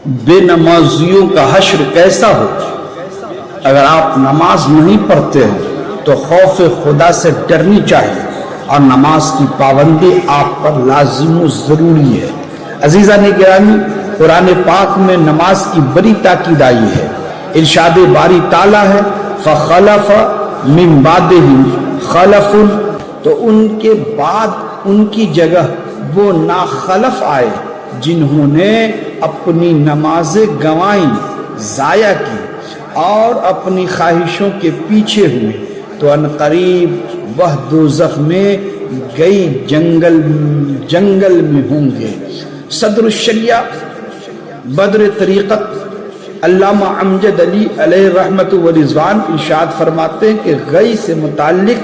بے نمازیوں کا حشر کیسا ہو؟ اگر آپ نماز نہیں پڑھتے ہیں تو خوف خدا سے ڈرنی چاہیے اور نماز کی پابندی آپ پر لازم و ضروری ہے۔ عزیزان گرامی، قرآن پاک میں نماز کی بڑی تاکید آئی ہے۔ ارشاد باری تعالیٰ ہے فخلف من بعدہم خلف، تو ان کے بعد ان کی جگہ وہ ناخلف آئے جنہوں نے اپنی نمازیں گنوائیں، ضائع کی اور اپنی خواہشوں کے پیچھے ہوئے، تو عنقریب وہ دوزخ میں گئی جنگل میں ہوں گے۔ صدر الشریعہ بدر طریقت علامہ امجد علی علیہ رحمت و رضوان ارشاد فرماتے ہیں کہ غی سے متعلق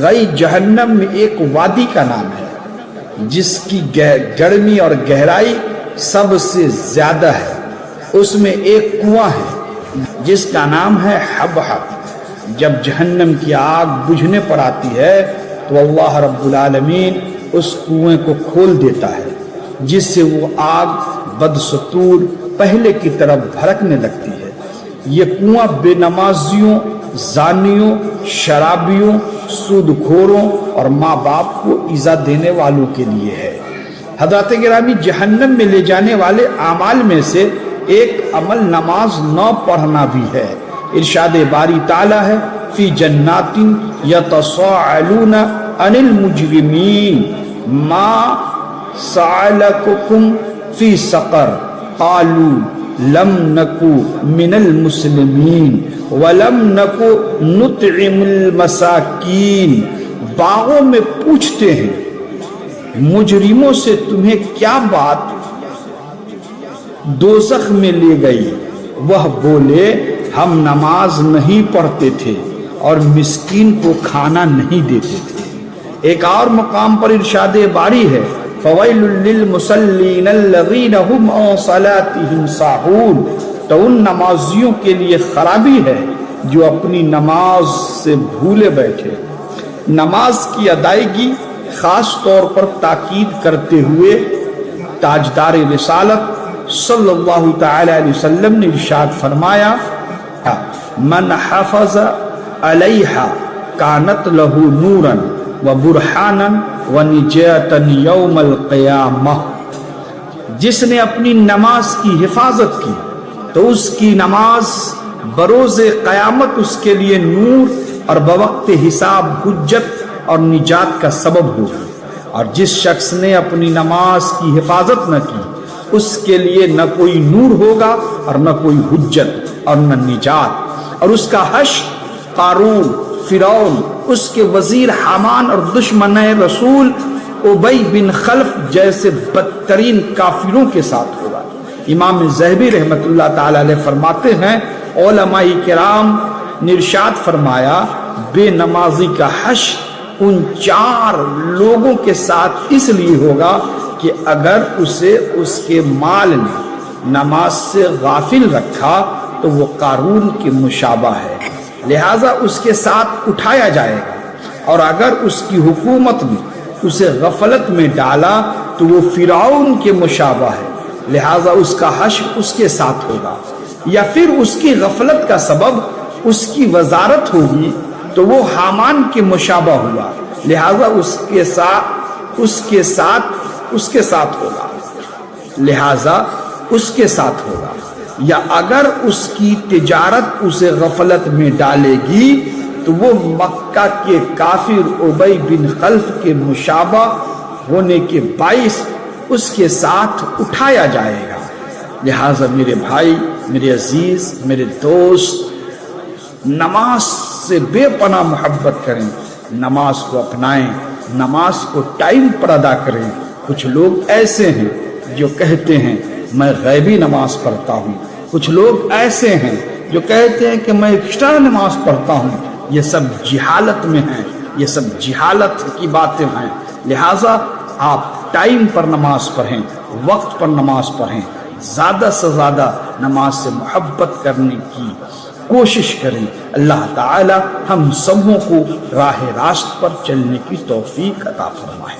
غی جہنم میں ایک وادی کا نام ہے جس کی گرمی اور گہرائی سب سے زیادہ ہے۔ اس میں ایک کنواں ہے جس کا نام ہے حبحب۔ جب جہنم کی آگ بجھنے پر آتی ہے تو اللہ رب العالمین اس کنویں کو کھول دیتا ہے، جس سے وہ آگ بدستور پہلے کی طرف بھڑکنے لگتی ہے۔ یہ کنواں بے نمازیوں، زانیوں، شرابیوں، سود خوروں اور ماں باپ کو ایذا دینے والوں کے لیے ہے۔ حضرات گرامی، جہنم میں لے جانے والے اعمال میں سے ایک عمل نماز نہ پڑھنا بھی ہے۔ ارشاد باری تعالیٰ ہے فی جنات یتصاءلون عن المجرمین ما سألککم فی سقر قالوا لم نکو من المسلمین ولم نکو نطعم المساکین۔ باغوں میں پوچھتے ہیں مجرموں سے تمہیں کیا بات دوزخ میں لے گئی؟ وہ بولے ہم نماز نہیں پڑھتے تھے اور مسکین کو کھانا نہیں دیتے تھے۔ ایک اور مقام پر ارشاد باری ہے فویل للمصلین الذین هم عن صلاتهم ساہون، تو ان نمازیوں کے لیے خرابی ہے جو اپنی نماز سے بھولے بیٹھے۔ نماز کی ادائیگی خاص طور پر تاکید کرتے ہوئے تاجدار رسالت صلی اللہ تعالی علیہ وسلم نے ارشاد فرمایا من حفظ علیہا کانت لہ نورا و برہانا و نجاتا یوم القیامہ۔ جس نے اپنی نماز کی حفاظت کی تو اس کی نماز بروز قیامت اس کے لیے نور اور بوقت حساب حجت اور نجات کا سبب ہوگی، اور جس شخص نے اپنی نماز کی حفاظت نہ کی اس کے لیے نہ کوئی نور ہوگا اور نہ کوئی حجت اور نہ نجات۔ اور اس کا حشر قارون، فرعون، اس کے وزیر حامان اور دشمن رسول ابی بن خلف جیسے بدترین کافروں کے ساتھ ہوگا۔ امام ذہبی رحمت اللہ تعالی علیہ فرماتے ہیں علماء کرام نے ارشاد فرمایا بے نمازی کا حشر ان چار لوگوں کے ساتھ اس لیے ہوگا کہ اگر اسے اس کے مال نے نماز سے غافل رکھا تو وہ قارون کے مشابہ ہے، لہٰذا اس کے ساتھ اٹھایا جائے گا، اور اگر اس کی حکومت نے اسے غفلت میں ڈالا تو وہ فرعون کے مشابہ ہے، لہٰذا اس کا حشر اس کے ساتھ ہوگا۔ یا پھر اس کی غفلت کا سبب اس کی وزارت ہوگی تو وہ حامان کے مشابہ ہوا، لہذا اس کے ساتھ ہوگا۔ یا اگر اس کی تجارت اسے غفلت میں ڈالے گی تو وہ مکہ کے کافر ابی بن خلف کے مشابہ ہونے کے باعث اس کے ساتھ اٹھایا جائے گا۔ لہذا میرے بھائی، میرے عزیز، میرے دوست، نماز سے بے پناہ محبت کریں، نماز کو اپنائیں، نماز کو ٹائم پر ادا کریں۔ کچھ لوگ ایسے ہیں جو کہتے ہیں میں غیبی نماز پڑھتا ہوں، کچھ لوگ ایسے ہیں جو کہتے ہیں کہ میں ایکسٹرا نماز پڑھتا ہوں۔ یہ سب جہالت میں ہیں، یہ سب جہالت کی باتیں ہیں۔ لہٰذا آپ ٹائم پر نماز پڑھیں، وقت پر نماز پڑھیں، زیادہ سے زیادہ نماز سے محبت کرنے کی کوشش کریں۔ اللہ تعالی ہم سبوں کو راہ راست پر چلنے کی توفیق عطا فرمائے۔